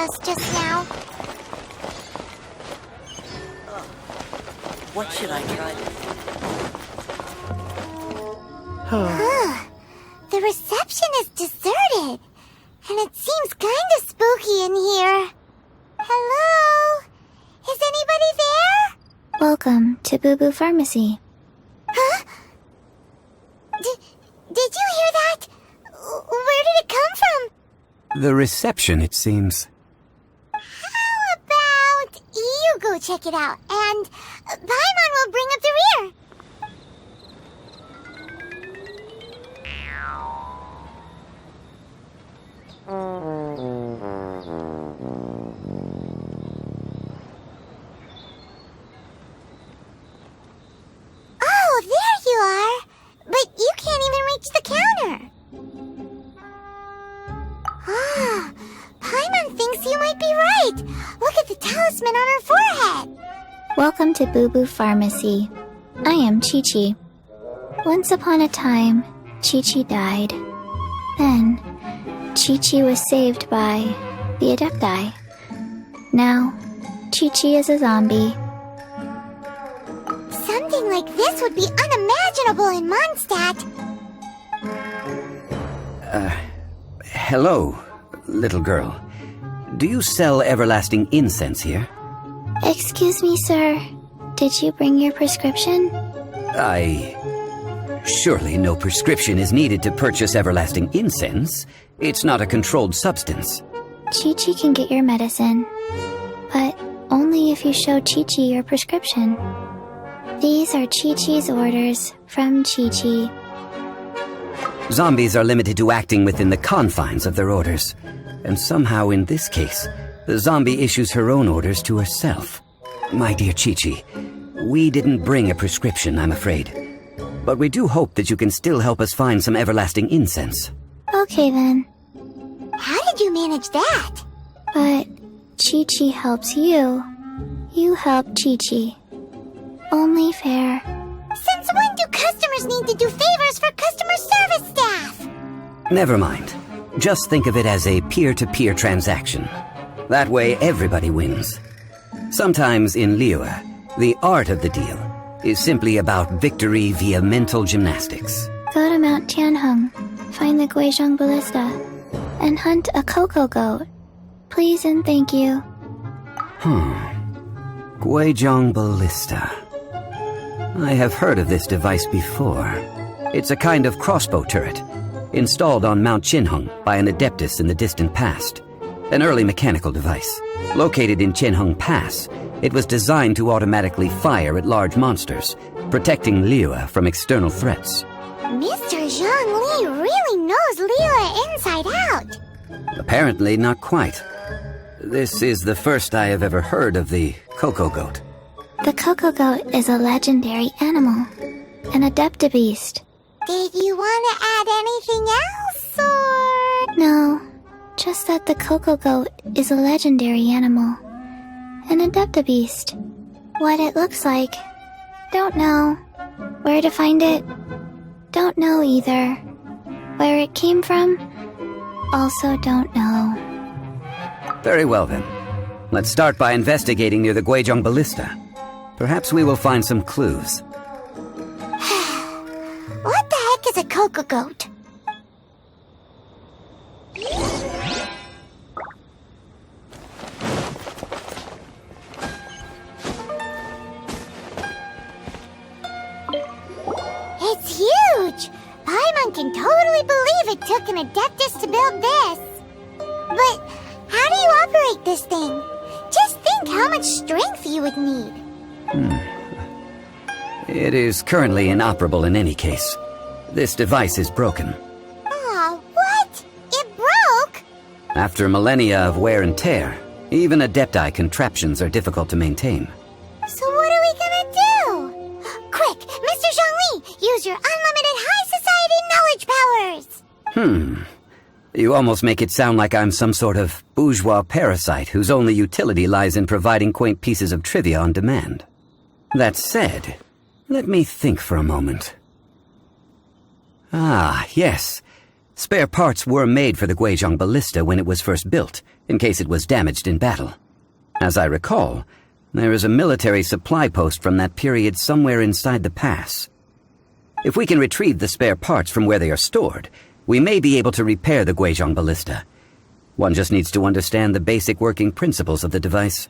us just now. What should I try? The reception is deserted, and it seems kinda spooky in here. Hello? Is anybody there? Welcome to Bubu Pharmacy. Huh? Did you hear that? Where did it come from? The reception, it seems. How about you go check it out, and Paimon will bring up the rear. Oh, there you are! But you can't even reach the counter. Ah, Paimon thinks you might be right. Look at the talisman on her forehead. Welcome to Bubu Pharmacy. I am Qiqi. Once upon a time, Qiqi died. Then, Qiqi was saved by the Adepti. Now, Qiqi is a zombie. Something like this would be unimaginable in Mondstadt. Hello, little girl. Do you sell everlasting incense here? Excuse me, sir. Did you bring your prescription? Surely no prescription is needed to purchase everlasting incense. It's not a controlled substance. Qiqi can get your medicine, but only if you show Qiqi your prescription. These are Qiqi's orders from Qiqi. Zombies are limited to acting within the confines of their orders. And somehow in this case, the zombie issues her own orders to herself. My dear Qiqi, we didn't bring a prescription, I'm afraid. But we do hope that you can still help us find some everlasting incense. Okay then. How did you manage that? But Qiqi helps you. You help Qiqi. Only fair. Since when do customers need to do favors for customer service staff? Never mind. Just think of it as a peer-to-peer transaction. That way everybody wins. Sometimes in Liyue, the art of the deal is simply about victory via mental gymnastics. Go to Mount Tianheng, find the Guizhong Ballista, and hunt a cocoa goat. Please and thank you. Guizhong Ballista. I have heard of this device before. It's a kind of crossbow turret, installed on Mount Tianheng by an adeptus in the distant past. An early mechanical device. Located in Tianheng Pass, it was designed to automatically fire at large monsters, protecting Liyue from external threats. Mr. Zhang Li really knows Liyue inside out. Apparently not quite. This is the first I have ever heard of the cocoa goat. The cocoa goat is a legendary animal, an adeptabeast. Did you want to add anything else, or...? No, just that the cocoa goat is a legendary animal, an adeptabeast. What it looks like, don't know. Where to find it, don't know either. Where it came from, also don't know. Very well then. Let's start by investigating near the Guizhong Ballista. Perhaps we will find some clues. What the heck is a cocoa goat? It's huge! Paimon can totally believe it took an adeptus to build this. But how do you operate this thing? Just think how much strength you would need. It is currently inoperable in any case. This device is broken. Aw, what? It broke? After millennia of wear and tear, even adepti contraptions are difficult to maintain. So what are we gonna do? Quick, Mr. Zhongli, use your unlimited high society knowledge powers! You almost make it sound like I'm some sort of bourgeois parasite whose only utility lies in providing quaint pieces of trivia on demand. That said, let me think for a moment. Ah, yes. Spare parts were made for the Guizhong Ballista when it was first built, in case it was damaged in battle. As I recall, there is a military supply post from that period somewhere inside the pass. If we can retrieve the spare parts from where they are stored, we may be able to repair the Guizhong Ballista. One just needs to understand the basic working principles of the device.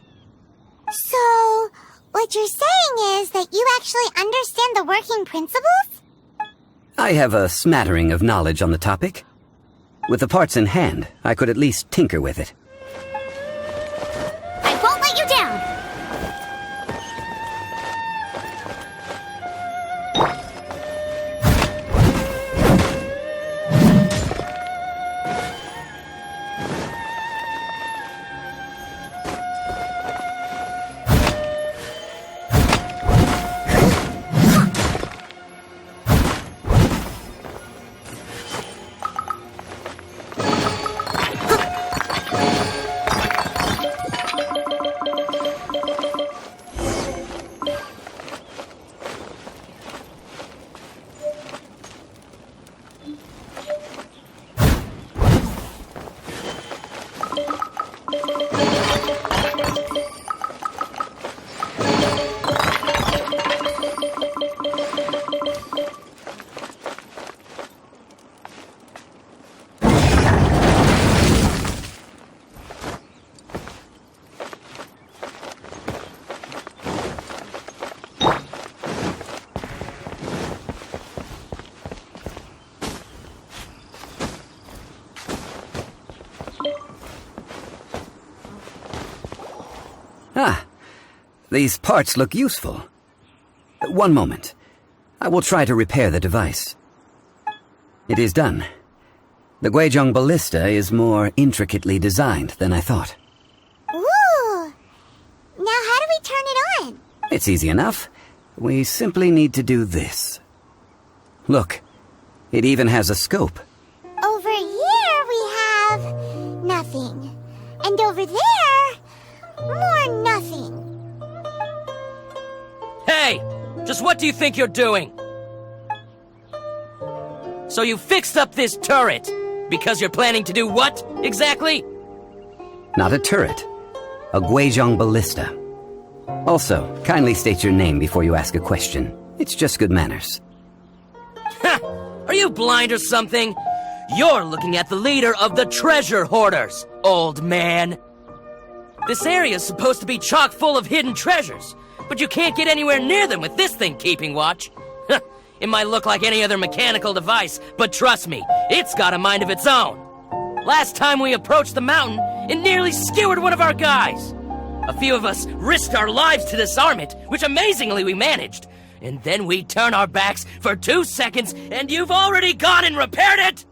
So, what you're saying is that you actually understand the working principles? I have a smattering of knowledge on the topic. With the parts in hand, I could at least tinker with it. I won't let you down! Ah, these parts look useful. One moment. I will try to repair the device. It is done. The Guizhong Ballista is more intricately designed than I thought. Ooh! Now how do we turn it on? It's easy enough. We simply need to do this. Look, it even has a scope. Over here we have nothing. And over there, more nothing. Hey! Just what do you think you're doing? So you fixed up this turret because you're planning to do what, exactly? Not a turret. A Guizhong Ballista. Also, kindly state your name before you ask a question. It's just good manners. Ha! Are you blind or something? You're looking at the leader of the treasure hoarders, old man. This area's supposed to be chock full of hidden treasures, but you can't get anywhere near them with this thing keeping watch. It might look like any other mechanical device, but trust me, it's got a mind of its own. Last time we approached the mountain, it nearly skewered one of our guys. A few of us risked our lives to disarm it, which amazingly we managed. And then we turn our backs for 2 seconds, and you've already gone and repaired it!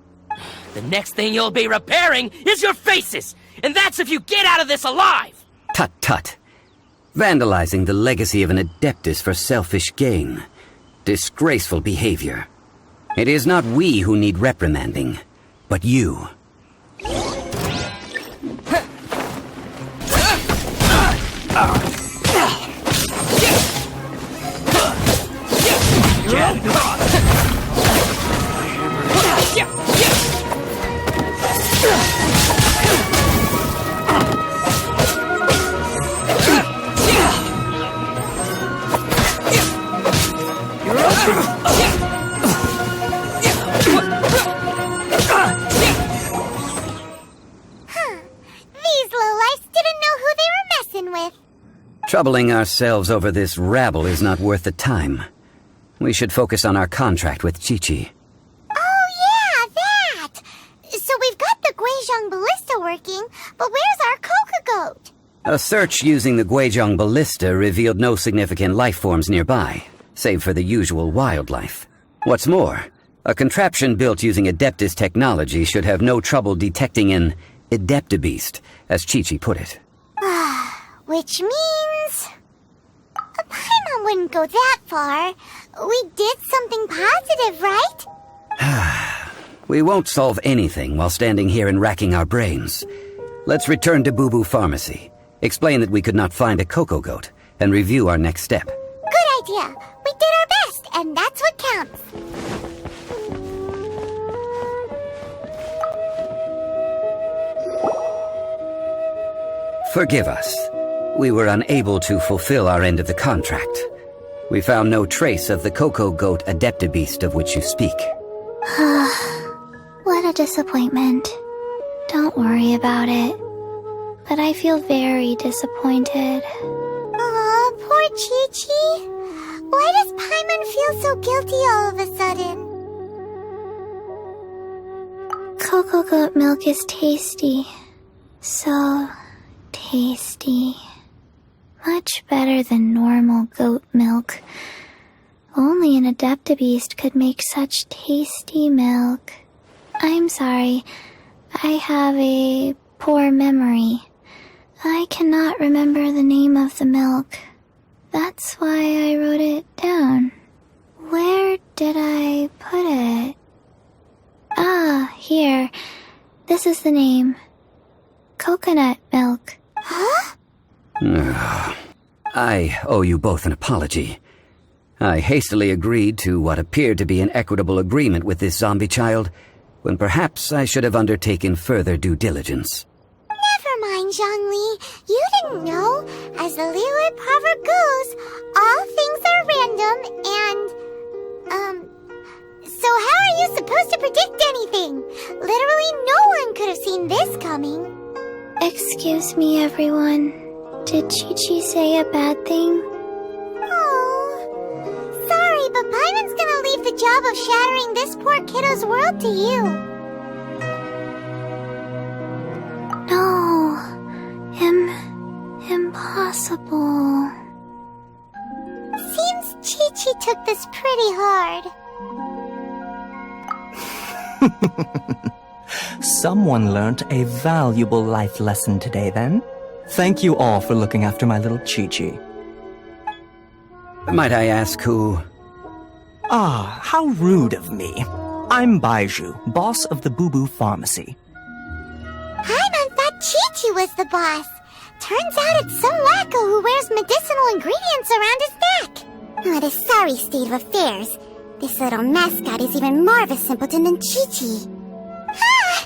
The next thing you'll be repairing is your faces, and that's if you get out of this alive! Tut tut. Vandalizing the legacy of an Adeptus for selfish gain. Disgraceful behavior. It is not we who need reprimanding, but you. These lowlifes didn't know who they were messing with. Troubling ourselves over this rabble is not worth the time. We should focus on our contract with Qiqi. Oh yeah, that! So we've got the Guizhong Ballista working, but where's our Coca Goat? A search using the Guizhong Ballista revealed no significant life forms nearby, save for the usual wildlife. What's more, a contraption built using Adeptus technology should have no trouble detecting an Adeptabeast, as Qiqi put it. Which means... Paimon wouldn't go that far. We did something positive, right? We won't solve anything while standing here and racking our brains. Let's return to Bubu Pharmacy, explain that we could not find a Coco Goat, and review our next step. Good idea. We did our best, and that's what counts. Forgive us. We were unable to fulfill our end of the contract. We found no trace of the Cocoa Goat Adeptabeast of which you speak. What a disappointment. Don't worry about it. But I feel very disappointed. Aw, poor Qiqi. Why does Paimon feel so guilty all of a sudden? Cocoa goat milk is tasty. So tasty. Much better than normal goat milk. Only an Adeptabeast could make such tasty milk. I'm sorry. I have a poor memory. I cannot remember the name of the milk. That's why I wrote it down. Where did I put it? Ah, here. This is the name. Coconut milk. Huh? I owe you both an apology. I hastily agreed to what appeared to be an equitable agreement with this zombie child, when perhaps I should have undertaken further due diligence. Never mind, Zhongli. You didn't know. As the Liyue proverb goes, all things are random and, so how are you supposed to predict anything? Literally no one could have seen this coming. Excuse me, everyone. Did Qiqi say a bad thing? Oh, sorry, but Paimon's gonna leave the job of shattering this poor kiddo's world to you. No. Impossible. Seems Qiqi took this pretty hard. Someone learnt a valuable life lesson today, then. Thank you all for looking after my little Qiqi. Might I ask who... Ah, how rude of me. I'm Baiju, boss of the Bubu Pharmacy. Paimon thought Qiqi was the boss. Turns out it's some wacko who wears medicinal ingredients around his neck. What a sorry state of affairs. This little mascot is even more of a simpleton than Qiqi. Ah!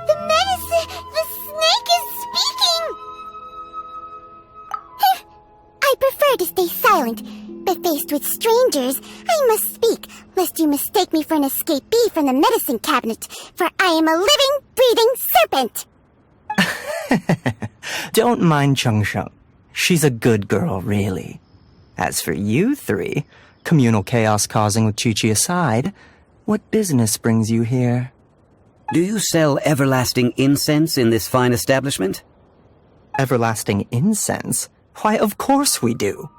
The snake is speaking! I prefer to stay silent, but faced with strangers, I must speak, lest you mistake me for an escapee from the medicine cabinet, for I am a living, breathing serpent! Don't mind Chung Sheng. She's a good girl, really. As for you three, communal chaos causing with Qiqi aside, what business brings you here? Do you sell everlasting incense in this fine establishment? Everlasting incense? Why, of course we do.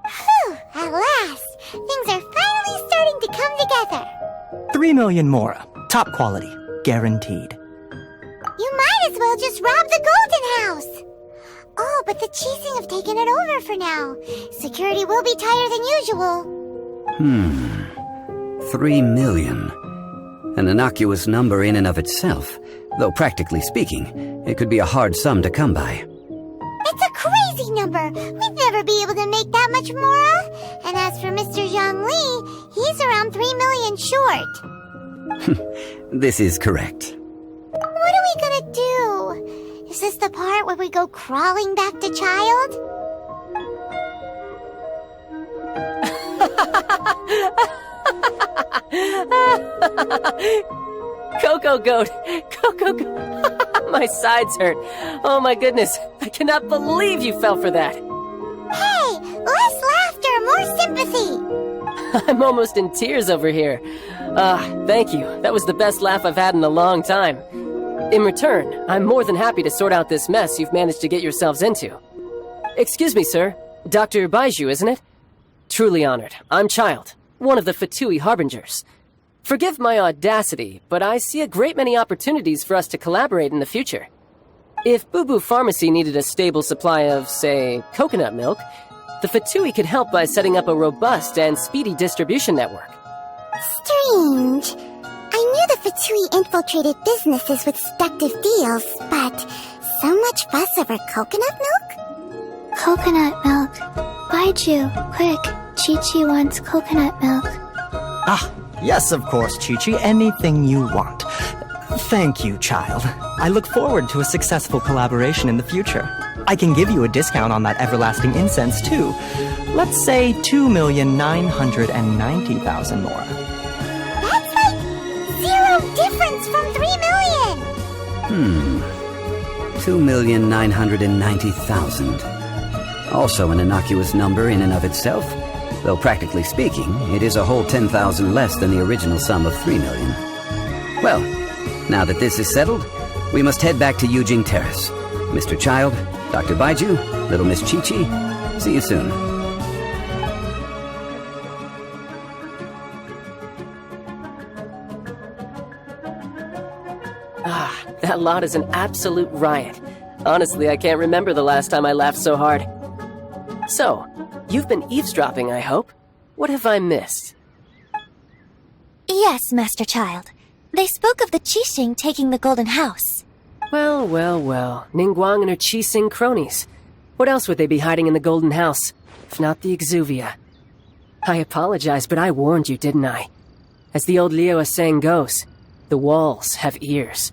Phew, at last! Things are finally starting to come together. 3 million mora. Top quality. Guaranteed. You might as well just rob the Golden House! Oh, but the Qixing have taken it over for now. Security will be tighter than usual. 3 million. An innocuous number in and of itself, though practically speaking, it could be a hard sum to come by. It's a crazy number! We'd never be able to make that much mora. And as for Mr. Zhongli, he's around 3 million short. This is correct. What are we gonna do? Is this the part where we go crawling back to child? Cocoa Goat! Cocoa Goat! My sides hurt. Oh my goodness. I cannot believe you fell for that. Hey! Less laughter, more sympathy! I'm almost in tears over here. Thank you. That was the best laugh I've had in a long time. In return, I'm more than happy to sort out this mess you've managed to get yourselves into. Excuse me, sir. Dr. Baiju, isn't it? Truly honored. I'm Child, one of the Fatui Harbingers. Forgive my audacity, but I see a great many opportunities for us to collaborate in the future. If Bubu Pharmacy needed a stable supply of, say, coconut milk, the Fatui could help by setting up a robust and speedy distribution network. Strange. I knew the Fatui infiltrated businesses with seductive deals, but so much fuss over coconut milk? Coconut milk. Baiju, quick. Qiqi wants coconut milk. Ah, yes, of course, Qiqi. Anything you want. Thank you, child. I look forward to a successful collaboration in the future. I can give you a discount on that everlasting incense, too. Let's say 2,990,000 more. That's like zero difference from 3 million! 2,990,000. Also an innocuous number in and of itself, though practically speaking, it is a whole 10,000 less than the original sum of 3 million. Well, now that this is settled, we must head back to Yujing Terrace. Mr. Child, Dr. Baiju, little Miss Qiqi, see you soon. That lot is an absolute riot. Honestly, I can't remember the last time I laughed so hard. So, you've been eavesdropping, I hope? What have I missed? Yes, Master Child. They spoke of the Qixing taking the Golden House. Well, Ningguang and her Qixing cronies. What else would they be hiding in the Golden House, if not the Exuvia? I apologize, but I warned you, didn't I? As the old Liuwa saying goes, the walls have ears.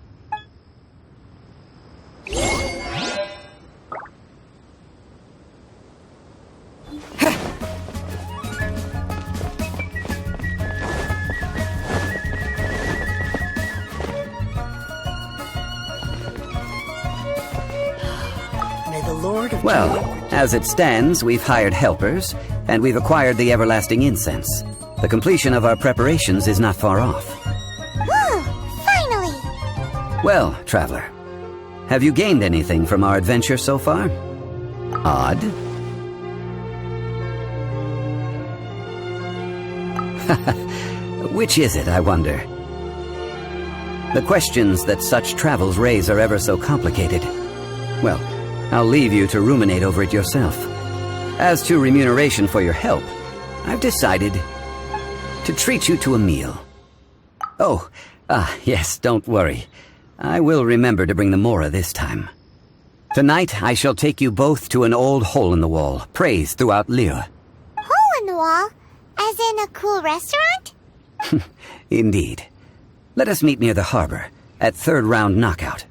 Well, as it stands, we've hired helpers, and we've acquired the everlasting incense. The completion of our preparations is not far off. Whew, finally! Well, Traveler, have you gained anything from our adventure so far? Odd? Which is it, I wonder? The questions that such travels raise are ever so complicated. Well, I'll leave you to ruminate over it yourself. As to remuneration for your help, I've decided to treat you to a meal. Oh, yes, don't worry. I will remember to bring the Mora this time. Tonight, I shall take you both to an old hole-in-the-wall, praised throughout Liyue. Hole-in-the-wall? As in a cool restaurant? Indeed. Let us meet near the harbor, at third round knockout.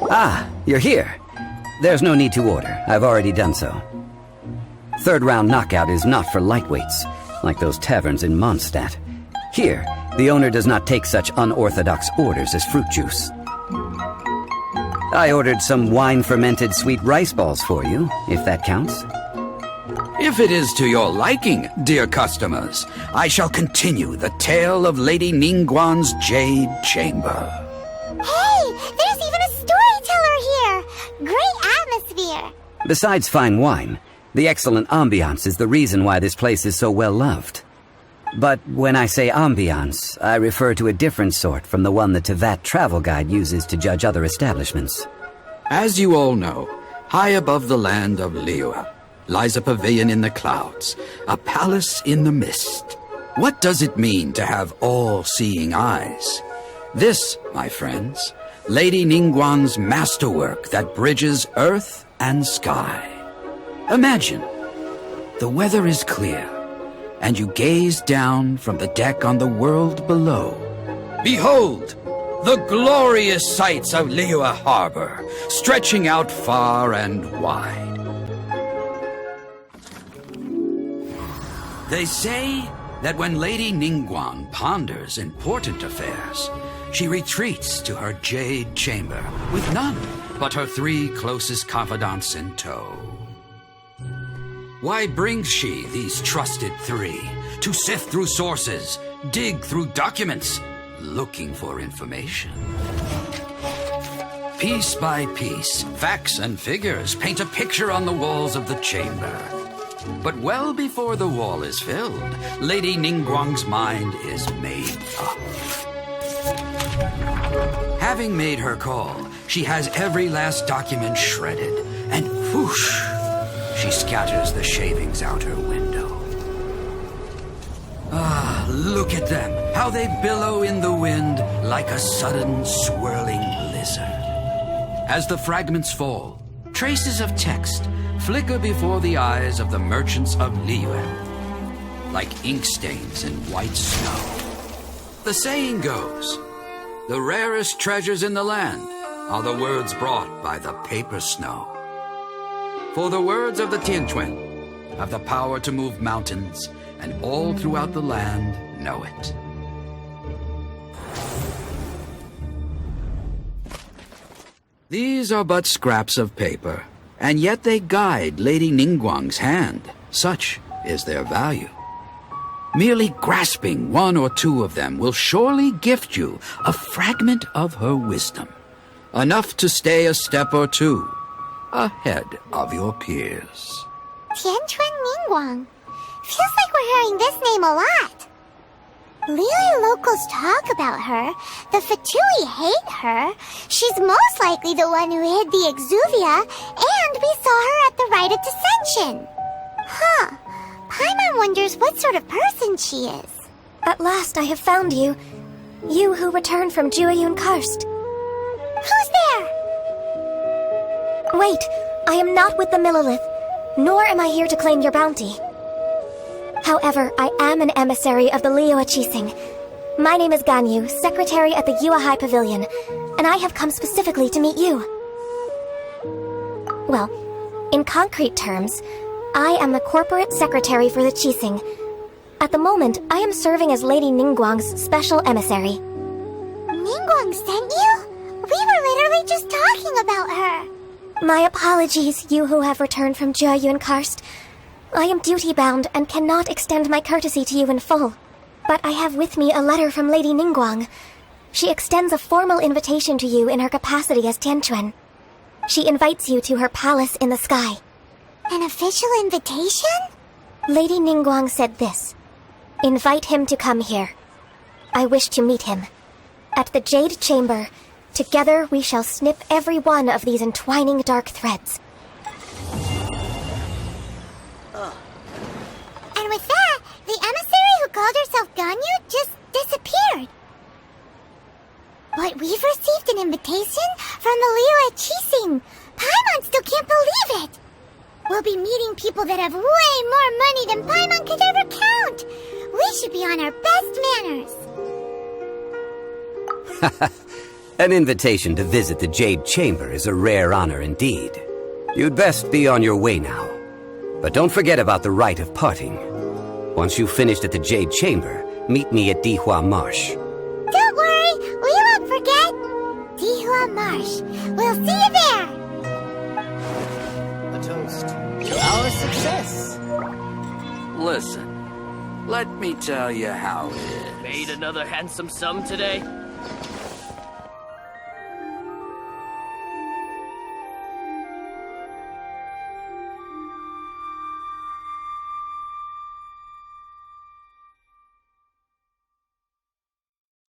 Ah, you're here. There's no need to order. I've already done so. Third round knockout is not for lightweights, like those taverns in Mondstadt. Here, the owner does not take such unorthodox orders as fruit juice. I ordered some wine-fermented sweet rice balls for you, if that counts. If it is to your liking, dear customers, I shall continue the tale of Lady Ningguang's Jade Chamber. Hey, there's even a storyteller here! Great atmosphere! Besides fine wine, the excellent ambiance is the reason why this place is so well loved. But when I say ambiance, I refer to a different sort from the one the Tevat travel guide uses to judge other establishments. As you all know, high above the land of Liyue lies a pavilion in the clouds, a palace in the mist. What does it mean to have all-seeing eyes? This, my friends, Lady Ningguang's masterwork that bridges earth and sky. Imagine, the weather is clear, and you gaze down from the deck on the world below. Behold, the glorious sights of Liyue Harbor, stretching out far and wide. They say that when Lady Ningguang ponders important affairs, she retreats to her jade chamber with none but her 3 closest confidants in tow. Why brings she these trusted 3 to sift through sources, dig through documents, looking for information? Piece by piece, facts and figures paint a picture on the walls of the chamber. But well before the wall is filled, Lady Ningguang's mind is made up. Having made her call, she has every last document shredded, and whoosh, she scatters the shavings out her window. Ah, look at them, how they billow in the wind like a sudden swirling blizzard. As the fragments fall, traces of text flicker before the eyes of the merchants of Liyue, like ink stains in white snow. the saying goes, the rarest treasures in the land are the words brought by the paper snow. For the words of the Tianquan have the power to move mountains, and all throughout the land know it. These are but scraps of paper, and yet they guide Lady Ningguang's hand. Such is their value. Merely grasping one or two of them will surely gift you a fragment of her wisdom, enough to stay a step or two ahead of your peers. Tianquan Ningguang. Feels like we're hearing this name a lot. Liyue locals talk about her. The Fatui hate her. She's most likely the one who hid the Exuvia, and we saw her at the rite of Descension. Huh. Paimon wonders what sort of person she is. At last I have found you. You who returned from Jueyun Karst. Who's there? Wait, I am not with the Millelith, nor am I here to claim your bounty. However, I am an emissary of the Liyue Qixing. My name is Ganyu, secretary at the Yuehai Pavilion, and I have come specifically to meet you. Well, in concrete terms, I am the corporate secretary for the Qixing. At the moment, I am serving as Lady Ningguang's special emissary. Ningguang sent you? We were literally just talking about her. My apologies, you who have returned from Jueyun Karst. I am duty-bound and cannot extend my courtesy to you in full. But I have with me a letter from Lady Ningguang. She extends a formal invitation to you in her capacity as Tianquan. She invites you to her palace in the sky. An official invitation? Lady Ningguang said this. Invite him to come here. I wish to meet him. At the Jade Chamber, together we shall snip every one of these entwining dark threads. And with that, the emissary who called herself Ganyu just disappeared. But we've received an invitation from the Liyue Qixing. Paimon still can't believe it. We'll be meeting people that have way more money than Paimon could ever count. We should be on our best manners. An invitation to visit the Jade Chamber is a rare honor indeed. You'd best be on your way now. But don't forget about the rite of parting. Once you've finished at the Jade Chamber, meet me at Dihua Marsh. Don't worry, we won't forget. Dihua Marsh. We'll see you there. A toast to our success. Listen, let me tell you how it is. Made another handsome sum today?